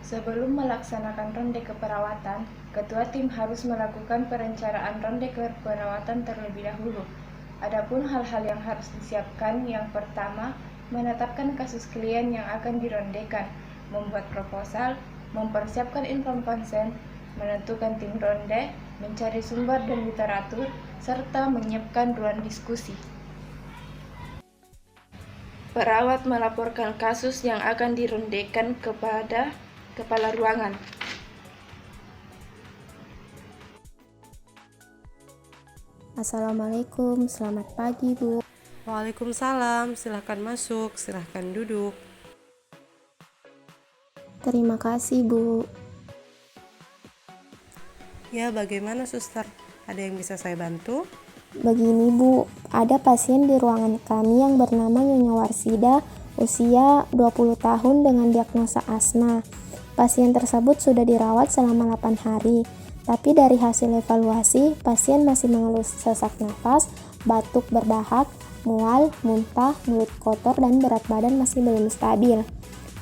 Sebelum melaksanakan ronde keperawatan, ketua tim harus melakukan perencanaan ronde keperawatan terlebih dahulu. Adapun hal-hal yang harus disiapkan, yang pertama, menetapkan kasus klien yang akan dirondekan, membuat proposal, mempersiapkan inform konsen, menentukan tim ronde, mencari sumber dan literatur, serta menyiapkan ruang diskusi. Perawat melaporkan kasus yang akan dirondekan kepada kepala ruangan. Assalamualaikum, selamat pagi Bu. Waalaikumsalam, silahkan masuk, silahkan duduk. Terima kasih Bu. Ya, bagaimana suster? Ada yang bisa saya bantu? Begini Bu, ada pasien di ruangan kami yang bernama Nyonya Warsida, usia 20 tahun dengan diagnosa asma. Pasien tersebut sudah dirawat selama 8 hari. Tapi dari hasil evaluasi, pasien masih mengeluh sesak nafas, batuk berdahak, mual, muntah, mulut kotor, dan berat badan masih belum stabil.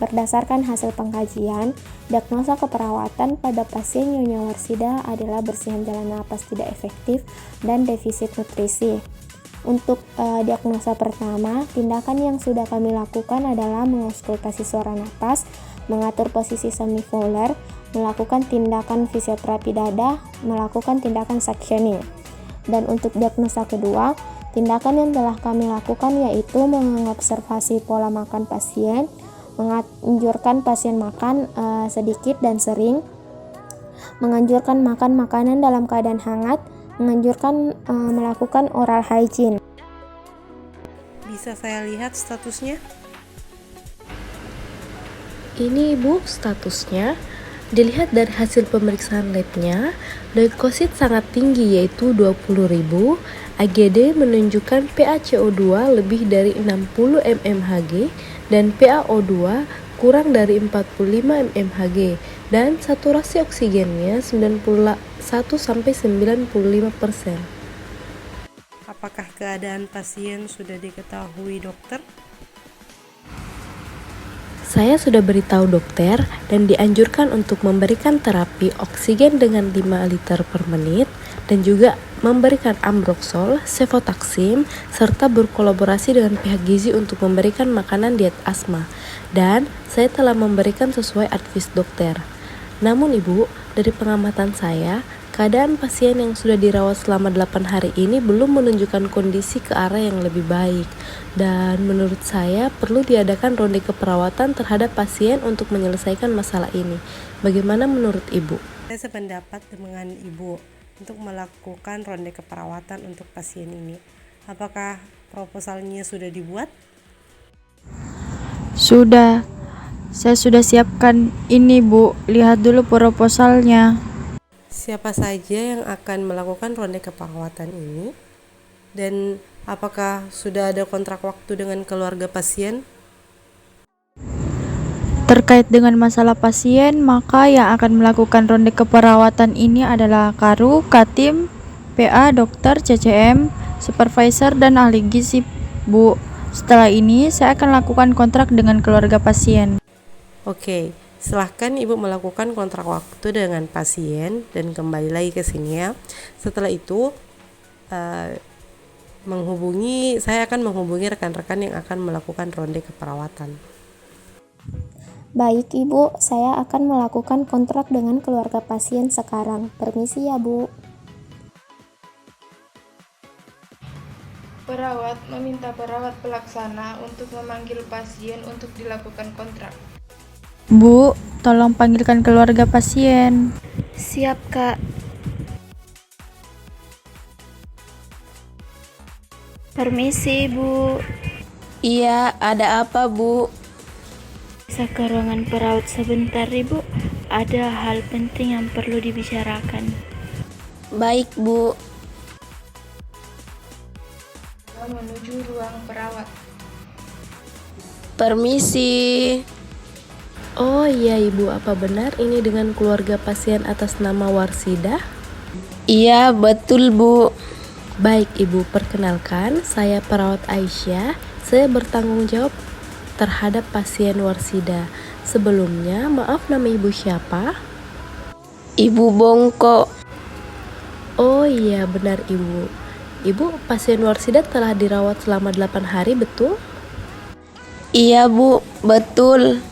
Berdasarkan hasil pengkajian, diagnosa keperawatan pada pasien Nyonya Warsida adalah bersihan jalan napas tidak efektif dan defisit nutrisi. Untuk diagnosa pertama, tindakan yang sudah kami lakukan adalah mengauskultasi suara napas, mengatur posisi semifouler, melakukan tindakan fisioterapi dada, melakukan tindakan suctioning. Dan untuk diagnosa kedua, tindakan yang telah kami lakukan yaitu mengobservasi pola makan pasien, menganjurkan pasien makan sedikit dan sering, menganjurkan makan makanan dalam keadaan hangat, menganjurkan melakukan oral hygiene. Bisa saya lihat statusnya? Ini Ibu statusnya. Dilihat dari hasil pemeriksaan labnya, leukosit sangat tinggi yaitu 20.000, AGD menunjukkan PaCO2 lebih dari 60 mmHg dan PaO2 kurang dari 45 mmHg dan saturasi oksigennya 91-95%. Apakah keadaan pasien sudah diketahui dokter? Saya sudah beritahu dokter dan dianjurkan untuk memberikan terapi oksigen dengan 5 liter per menit dan juga memberikan ambroxol, cefotaxime, serta berkolaborasi dengan pihak gizi untuk memberikan makanan diet asma. Dan saya telah memberikan sesuai advis dokter. Namun Ibu, dari pengamatan saya, keadaan pasien yang sudah dirawat selama 8 hari ini belum menunjukkan kondisi ke arah yang lebih baik. Dan menurut saya perlu diadakan ronde keperawatan terhadap pasien untuk menyelesaikan masalah ini. Bagaimana menurut Ibu? Saya sependapat dengan Ibu untuk melakukan ronde keperawatan untuk pasien ini. Apakah proposalnya sudah dibuat? Sudah, saya sudah siapkan ini Bu, lihat dulu proposalnya. Siapa saja yang akan melakukan ronde keperawatan ini? Dan apakah sudah ada kontrak waktu dengan keluarga pasien? Terkait dengan masalah pasien, maka yang akan melakukan ronde keperawatan ini adalah Karu, Katim, PA, dokter, CCM, supervisor, dan ahli gizi Bu. Setelah ini, saya akan lakukan kontrak dengan keluarga pasien. Oke, silahkan Ibu melakukan kontrak waktu dengan pasien dan kembali lagi ke sini ya. Setelah itu, saya akan menghubungi rekan-rekan yang akan melakukan ronde keperawatan. Baik Ibu, saya akan melakukan kontrak dengan keluarga pasien sekarang. Permisi ya Bu. Perawat meminta perawat pelaksana untuk memanggil pasien untuk dilakukan kontrak. Bu, tolong panggilkan keluarga pasien. Siap, Kak. Permisi, Bu. Iya, ada apa, Bu? Bisa ke ruangan perawat sebentar, Ibu. Ada hal penting yang perlu dibicarakan. Baik, Bu. Menuju ruang perawat. Permisi. Oh iya Ibu, apa benar ini dengan keluarga pasien atas nama Warsida? Iya, betul, Bu. Baik Ibu, perkenalkan saya perawat Aisyah. Saya bertanggung jawab terhadap pasien Warsida. Sebelumnya, maaf, nama ibu siapa? Ibu Bongko. Oh iya, benar ibu. Ibu, pasien Warsida telah dirawat selama 8 hari, betul? Iya Bu, betul.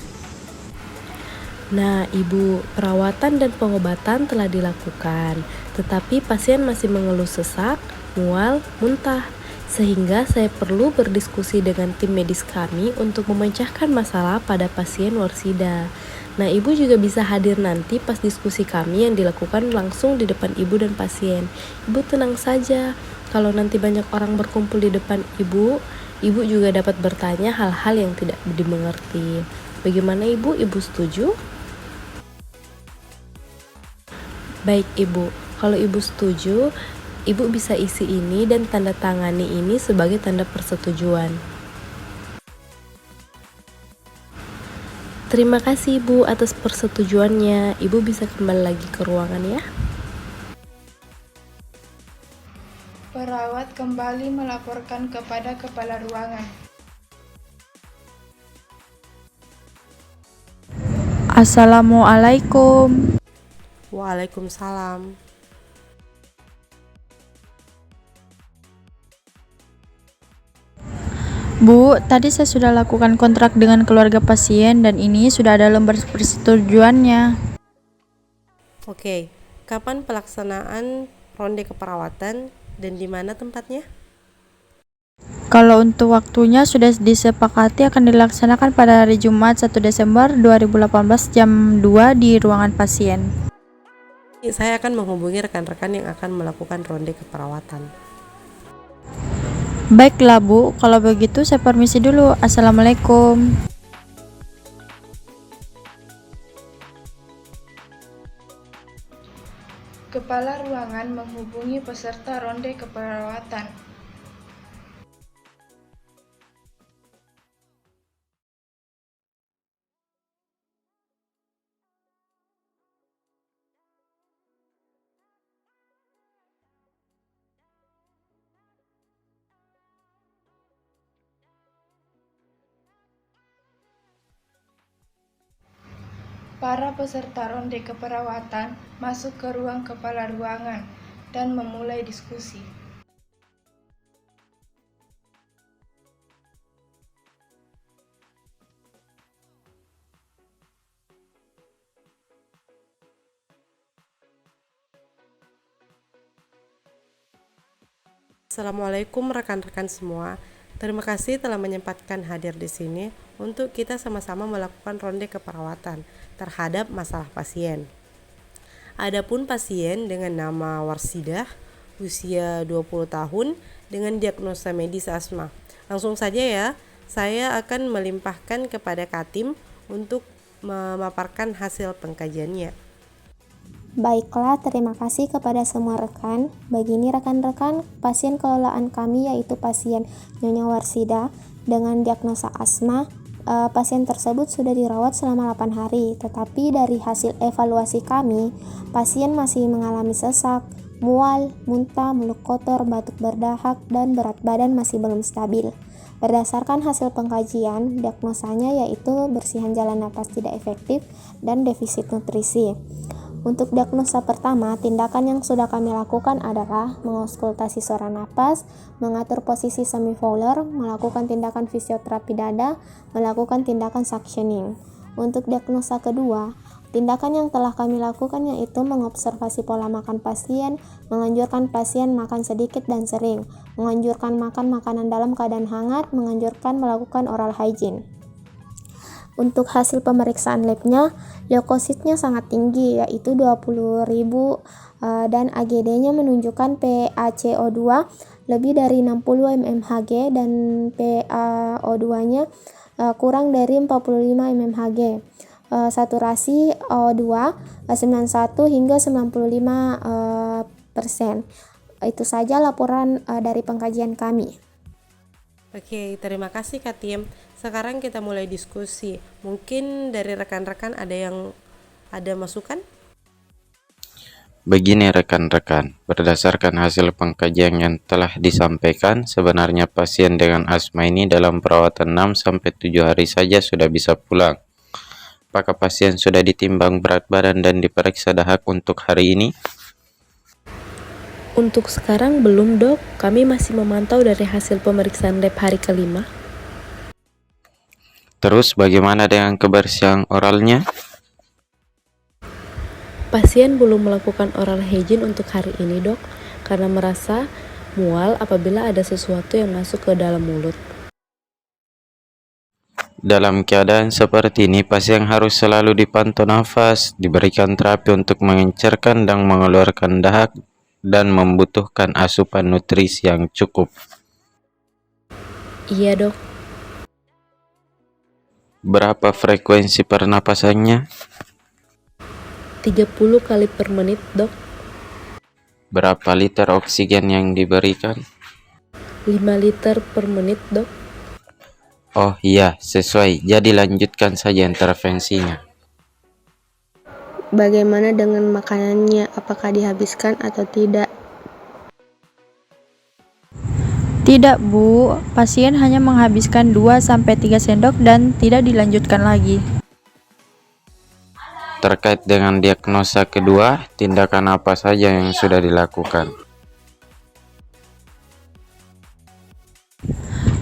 Nah, ibu, perawatan dan pengobatan telah dilakukan, tetapi pasien masih mengeluh sesak, mual, muntah, sehingga saya perlu berdiskusi dengan tim medis kami untuk memecahkan masalah pada pasien Warsida. Nah, ibu juga bisa hadir nanti pas diskusi kami yang dilakukan langsung di depan ibu dan pasien. Ibu tenang saja, kalau nanti banyak orang berkumpul di depan ibu juga dapat bertanya hal-hal yang tidak dimengerti. Bagaimana ibu? Ibu setuju? Baik ibu, kalau ibu setuju, ibu bisa isi ini dan tanda tangani ini sebagai tanda persetujuan. Terima kasih ibu atas persetujuannya. Ibu bisa kembali lagi ke ruangan ya. Perawat kembali melaporkan kepada kepala ruangan. Assalamualaikum. Waalaikumsalam. Bu, tadi saya sudah lakukan kontrak dengan keluarga pasien dan ini sudah ada lembar persetujuannya. Oke, kapan pelaksanaan ronde keperawatan dan di mana tempatnya? Kalau untuk waktunya sudah disepakati akan dilaksanakan pada hari Jumat 1 Desember 2018 jam 2 di ruangan pasien. Saya akan menghubungi rekan-rekan yang akan melakukan ronde keperawatan. Baiklah Bu, kalau begitu saya permisi dulu. Assalamualaikum. Kepala ruangan menghubungi peserta ronde keperawatan. Para peserta ronde keperawatan masuk ke ruang kepala ruangan dan memulai diskusi. Assalamualaikum rekan-rekan semua. Terima kasih telah menyempatkan hadir di sini untuk kita sama-sama melakukan ronde keperawatan terhadap masalah pasien. Adapun pasien dengan nama Warsidah, usia 20 tahun dengan diagnosa medis asma. Langsung saja ya, saya akan melimpahkan kepada Katim untuk memaparkan hasil pengkajiannya. Baiklah, terima kasih kepada semua rekan. Begini rekan-rekan, pasien kelolaan kami yaitu pasien Nyonya Warsida dengan diagnosa asma. Pasien tersebut sudah dirawat selama 8 hari, tetapi dari hasil evaluasi kami, pasien masih mengalami sesak, mual, muntah, mulut kotor, batuk berdahak, dan berat badan masih belum stabil. Berdasarkan hasil pengkajian, diagnosanya yaitu bersihan jalan napas tidak efektif dan defisit nutrisi. Untuk diagnosa pertama, tindakan yang sudah kami lakukan adalah mengauskultasi suara napas, mengatur posisi semi-fowler, melakukan tindakan fisioterapi dada, melakukan tindakan suctioning. Untuk diagnosa kedua, tindakan yang telah kami lakukan yaitu mengobservasi pola makan pasien, menganjurkan pasien makan sedikit dan sering, menganjurkan makan makanan dalam keadaan hangat, menganjurkan melakukan oral hygiene. Untuk hasil pemeriksaan labnya, leukositnya sangat tinggi yaitu 20.000 dan AGD-nya menunjukkan PaCO2 lebih dari 60 mmHg dan PaO2-nya kurang dari 45 mmHg. Saturasi O2 91 hingga 95%. Itu saja laporan dari pengkajian kami. Oke, terima kasih Katim. Sekarang kita mulai diskusi. Mungkin dari rekan-rekan ada masukan? Begini rekan-rekan, berdasarkan hasil pengkajian yang telah disampaikan, sebenarnya pasien dengan asma ini dalam perawatan 6-7 hari saja sudah bisa pulang. apakah pasien sudah ditimbang berat badan dan diperiksa dahak untuk hari ini? Untuk sekarang belum dok, kami masih memantau dari hasil pemeriksaan lab hari kelima. Terus bagaimana dengan kebersihan oralnya? Pasien belum melakukan oral hygiene untuk hari ini dok, karena merasa mual apabila ada sesuatu yang masuk ke dalam mulut. Dalam keadaan seperti ini, pasien harus selalu dipantau nafas, diberikan terapi untuk mengencerkan dan mengeluarkan dahak, dan membutuhkan asupan nutrisi yang cukup. Iya dok. Berapa frekuensi pernapasannya? 30 kali per menit dok. Berapa liter oksigen yang diberikan? 5 liter per menit dok. Oh iya, sesuai. Jadi lanjutkan saja intervensinya. Bagaimana dengan makanannya? Apakah dihabiskan atau tidak? Tidak, Bu. Pasien hanya menghabiskan 2-3 sendok dan tidak dilanjutkan lagi. Terkait dengan diagnosa kedua, tindakan apa saja yang sudah dilakukan?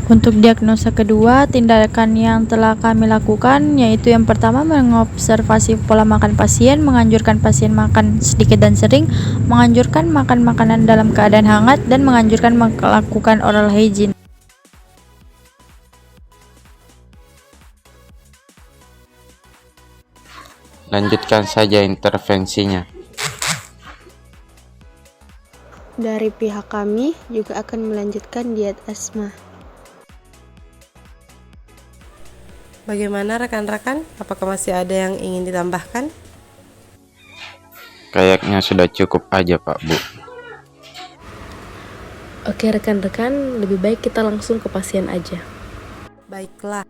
Untuk diagnosa kedua, tindakan yang telah kami lakukan yaitu yang pertama mengobservasi pola makan pasien, menganjurkan pasien makan sedikit dan sering, menganjurkan makan makanan dalam keadaan hangat, dan menganjurkan melakukan oral hygiene. Lanjutkan saja intervensinya. Dari pihak kami juga akan melanjutkan diet asma. Bagaimana rekan-rekan? Apakah masih ada yang ingin ditambahkan? Kayaknya sudah cukup aja Pak Bu. Oke rekan-rekan, lebih baik kita langsung ke pasien aja. Baiklah.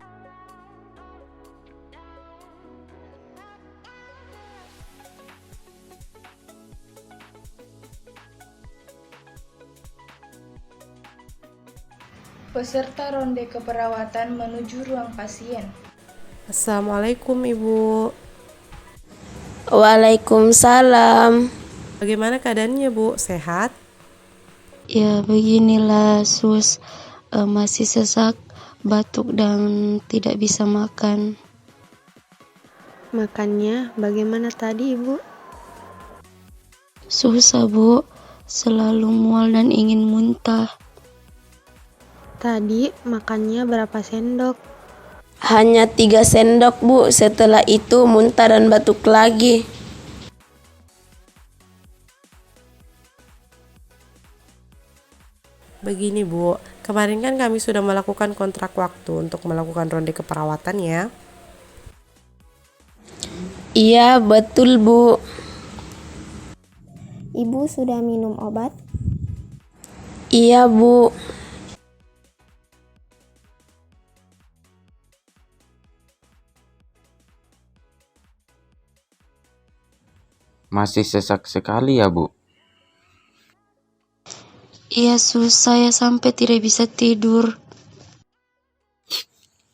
Peserta ronde keperawatan menuju ruang pasien. Assalamualaikum Ibu. Waalaikumsalam. Bagaimana keadaannya Bu? Sehat? Ya beginilah sus, masih sesak, batuk dan tidak bisa makan. Makannya bagaimana tadi, Ibu? Susah Bu, selalu mual dan ingin muntah. Tadi makannya berapa sendok? Hanya 3 sendok Bu, setelah itu muntah dan batuk lagi. Begini Bu, kemarin kan kami sudah melakukan kontrak waktu untuk melakukan ronde keperawatan ya. Iya betul Bu. Ibu sudah minum obat? Iya Bu. Masih sesak sekali ya Bu? Iya sus, saya sampai tidak bisa tidur.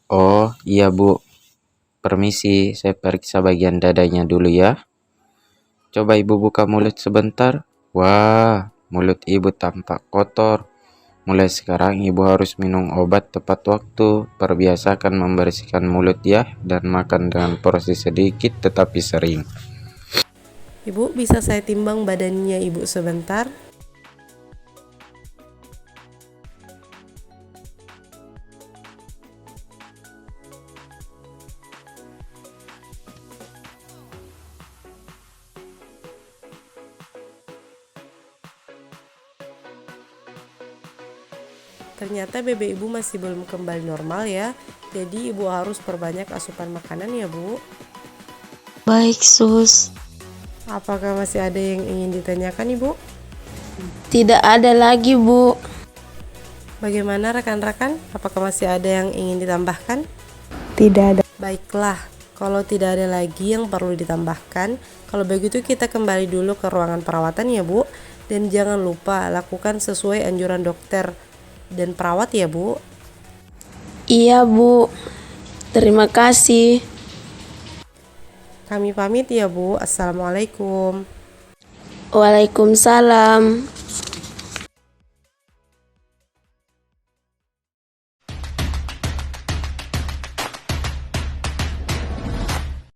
Oh iya Bu. Permisi, saya periksa bagian dadanya dulu ya. Coba Ibu buka mulut sebentar. Wah, mulut Ibu tampak kotor. Mulai sekarang Ibu harus minum obat tepat waktu. Perbiasakan membersihkan mulut ya, dan makan dengan porsi sedikit tetapi sering. Ibu, bisa saya timbang badannya Ibu sebentar? Ternyata BB Ibu masih belum kembali normal ya. Jadi Ibu harus perbanyak asupan makanan ya Bu. Baik sus. Apakah masih ada yang ingin ditanyakan Ibu? Tidak ada lagi Bu. Bagaimana rekan-rekan? Apakah masih ada yang ingin ditambahkan? Tidak ada. Baiklah, kalau tidak ada lagi yang perlu ditambahkan, kalau begitu kita kembali dulu ke ruangan perawatan ya Bu. Dan jangan lupa lakukan sesuai anjuran dokter dan perawat ya Bu. Iya Bu. Terima kasih. Kami pamit ya Bu. Assalamualaikum. Waalaikumsalam.